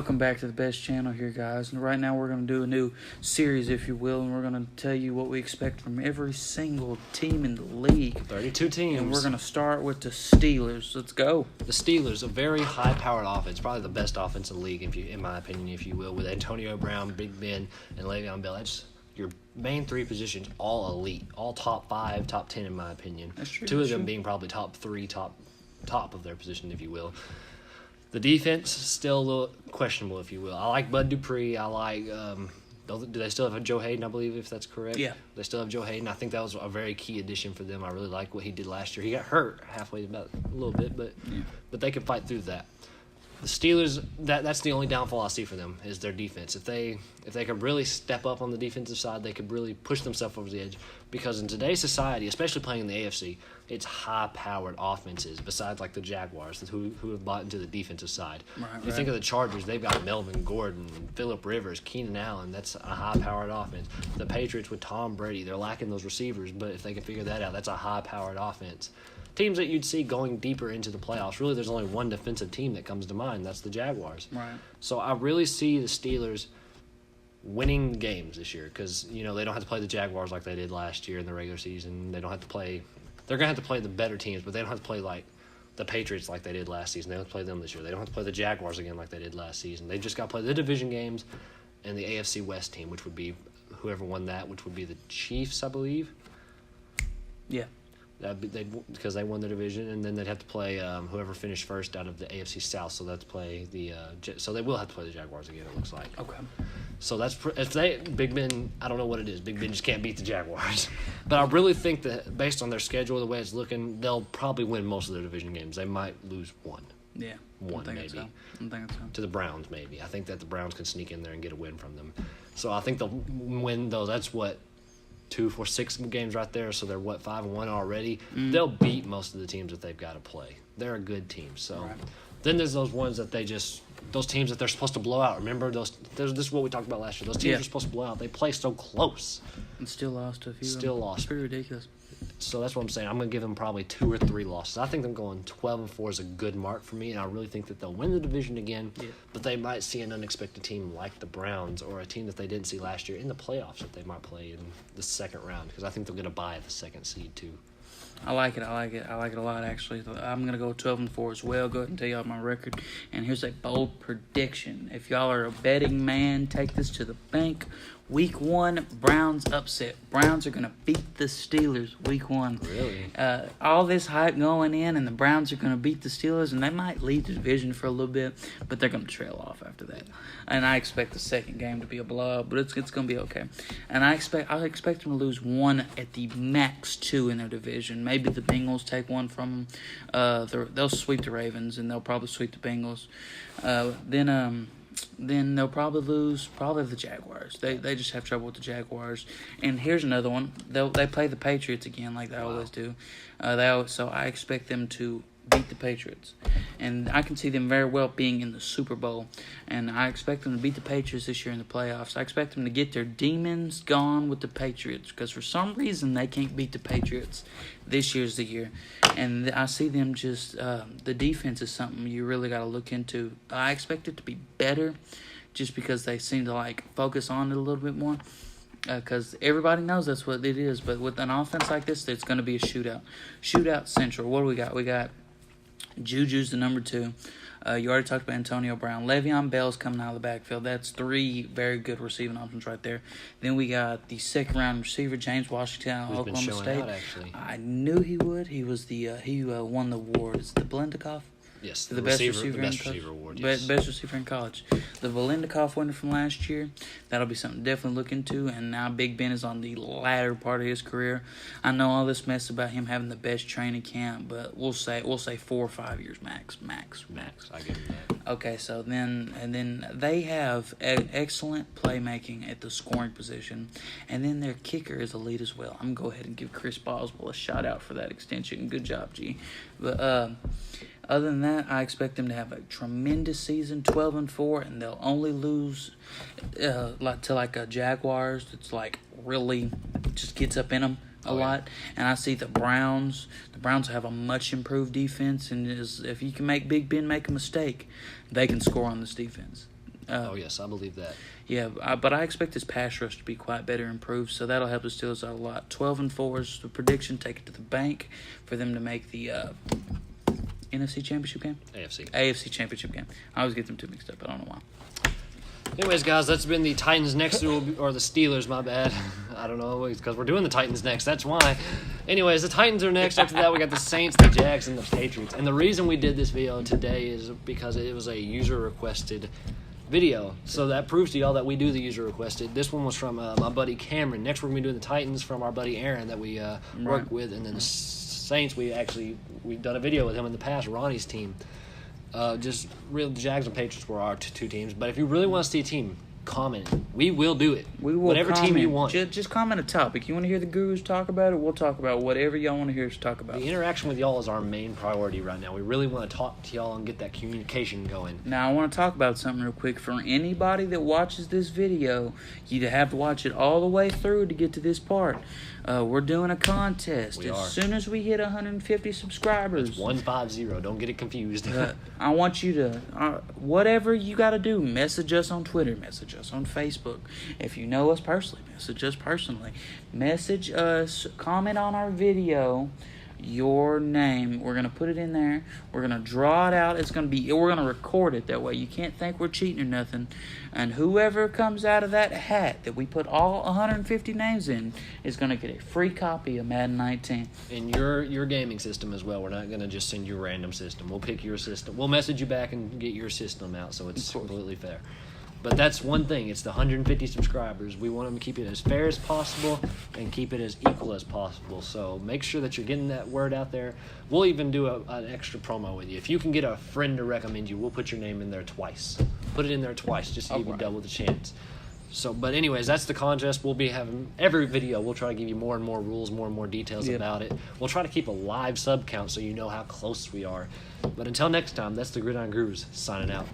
Welcome back to the best channel here, guys. And right now we're going to do a new series, if you will, and we're going to tell you what we expect from every single team in the league. 32 teams. And we're going to start with the Steelers. Let's go. The Steelers, a very high-powered offense, probably the best offense in the league, in my opinion, if you will, with Antonio Brown, Big Ben, and Le'Veon Bell. That's your main three positions, all elite, all top 5, top 10 in my opinion. That's true. Two of them being probably top 3, top of their position, if you will. The defense still a little questionable, if you will. I like Bud Dupree. I like. Do they still have Joe Hayden? I believe, if that's correct. Yeah, they still have Joe Hayden. I think that was a very key addition for them. I really like what he did last year. He got hurt halfway, about a little bit, but they could fight through that. The Steelers, that's the only downfall I see for them is their defense. If they could really step up on the defensive side, they could really push themselves over the edge. Because in today's society, especially playing in the AFC, it's high-powered offenses. Besides like the Jaguars, who have bought into the defensive side. You think of the Chargers, they've got Melvin Gordon, Phillip Rivers, Keenan Allen. That's a high-powered offense. The Patriots with Tom Brady, they're lacking those receivers, but if they can figure that out, that's a high-powered offense. Teams that you'd see going deeper into the playoffs, really there's only one defensive team that comes to mind. That's the Jaguars. Right. So I really see the Steelers winning games this year because, they don't have to play the Jaguars like they did last year in the regular season. They don't have to play – they're going to have to play the better teams, but they don't have to play like the Patriots like they did last season. They don't have to play them this year. They don't have to play the Jaguars again like they did last season. They just got to play the division games and the AFC West team, which would be whoever won that, which would be the Chiefs, I believe. Yeah. Because they won the division, and then they'd have to play whoever finished first out of the AFC South. So that's play the so they will have to play the Jaguars again. It looks like. Okay. So that's if Big Ben. I don't know what it is. Big Ben just can't beat the Jaguars. But I really think that based on their schedule, the way it's looking, they'll probably win most of their division games. They might lose one. Yeah. One maybe. So. I think so. To the Browns maybe. I think that the Browns can sneak in there and get a win from them. So I think they'll win those. That's what. 2, 4, 6 games right there, so they're 5-1 already. They'll beat most of the teams that they've got to play. They're a good team. So then there's those ones that those teams that they're supposed to blow out. Remember this is what we talked about last year. Those teams are supposed to blow out. They play so close. And still lost a few. Still lost. It's pretty ridiculous. So that's what I'm saying. I'm going to give them probably 2 or 3 losses. I think them going 12-4 is a good mark for me, and I really think that they'll win the division again. Yeah. But they might see an unexpected team like the Browns or a team that they didn't see last year in the playoffs that they might play in the second round because I think they'll get a bye at the second seed too. I like it a lot, actually. I'm going to go 12-4 as well. Go ahead and tell y'all my record. And here's a bold prediction. If y'all are a betting man, take this to the bank. Week 1, Browns upset. Browns are going to beat the Steelers week 1. Really? All this hype going in, and the Browns are going to beat the Steelers, and they might lead the division for a little bit, but they're going to trail off after that. And I expect the second game to be a blowout, but it's going to be okay. And I expect them to lose 1 at the max 2 in their division. Maybe the Bengals take 1 from them. They'll sweep the Ravens, and they'll probably sweep the Bengals. Then they'll probably lose the Jaguars. They just have trouble with the Jaguars. And here's another one. They play the Patriots again like they always do. So I expect them to beat the Patriots. And I can see them very well being in the Super Bowl. And I expect them to beat the Patriots this year in the playoffs. I expect them to get their demons gone with the Patriots because for some reason they can't beat the Patriots. This year's the year. And I see them just the defense is something you really got to look into. I expect it to be better just because they seem to focus on it a little bit more. Because everybody knows that's what it is. But with an offense like this, it's going to be a shootout. Shootout central. What do we got? We got Juju's the number 2. You already talked about Antonio Brown. Le'Veon Bell's coming out of the backfield. That's 3 very good receiving options right there. Then we got the second-round receiver, James Washington out of Oklahoma State. I knew he would. He was he won the award. Is it the Blendikoff? Yes, the best receiver award. Yes. Best receiver in college. The Volendikoff winner from last year. That'll be something to definitely look into. And now Big Ben is on the latter part of his career. I know all this mess about him having the best training camp, but we'll say 4 or 5 years max. I give him that. Okay, so then they have excellent playmaking at the scoring position, and then their kicker is elite as well. I'm gonna go ahead and give Chris Boswell a shout out for that extension. Good job, G. But other than that, I expect them to have a tremendous season, 12-4, and they'll only lose to a Jaguars. It's really just gets up in them a lot. And I see the Browns. The Browns have a much improved defense, and if you can make Big Ben make a mistake, they can score on this defense. Oh, yes, I believe that. Yeah, but I expect this pass rush to be quite better improved, so that'll help the Steelers out a lot. 12-4 is the prediction. Take it to the bank for them to make the NFC Championship game? AFC Championship game. I always get them two mixed up. I don't know why. Anyways, guys, that's been the Titans next, or the Steelers, my bad. I don't know, because we're doing the Titans next, that's why. Anyways, the Titans are next. After that, we got the Saints, the Jags, and the Patriots. And the reason we did this video today is because it was a user-requested video. So that proves to y'all that we do the user-requested. This one was from my buddy Cameron. Next, we're going to be doing the Titans from our buddy Aaron that we work with. And then the Saints, we've done a video with him in the past, Ronnie's team. Just real Jags and Patriots were our two teams. But if you really want to see a team, comment. We will do it. We will. Whatever comment. team you want. Just comment a topic. You want to hear the Gurus talk about it? We'll talk about whatever y'all want to hear us talk about. The interaction with y'all is our main priority right now. We really want to talk to y'all and get that communication going. Now, I want to talk about something real quick. For anybody that watches this video, you have to watch it all the way through to get to this part. We're doing a contest. As soon as we hit 150 subscribers. It's 150. Don't get it confused. I want you to, whatever you got to do, message us on Twitter, message us on Facebook. If you know us personally, message us personally. Message us, comment on our video, your name. We're going to put it in there. We're going to draw it out. We're going to record it that way. You can't think we're cheating or nothing. And whoever comes out of that hat that we put all 150 names in is going to get a free copy of Madden 19. And your gaming system as well. We're not going to just send you a random system. We'll pick your system. We'll message you back and get your system out, so it's completely fair. But that's one thing. It's the 150 subscribers. We want them to keep it as fair as possible and keep it as equal as possible. So make sure that you're getting that word out there. We'll even do an extra promo with you. If you can get a friend to recommend you, we'll put your name in there twice. Put it in there twice just to give you double the chance. So, but anyways, that's the contest. We'll be having every video. We'll try to give you more and more rules, more and more details about it. We'll try to keep a live sub count so you know how close we are. But until next time, that's the Gridiron Gurus signing out.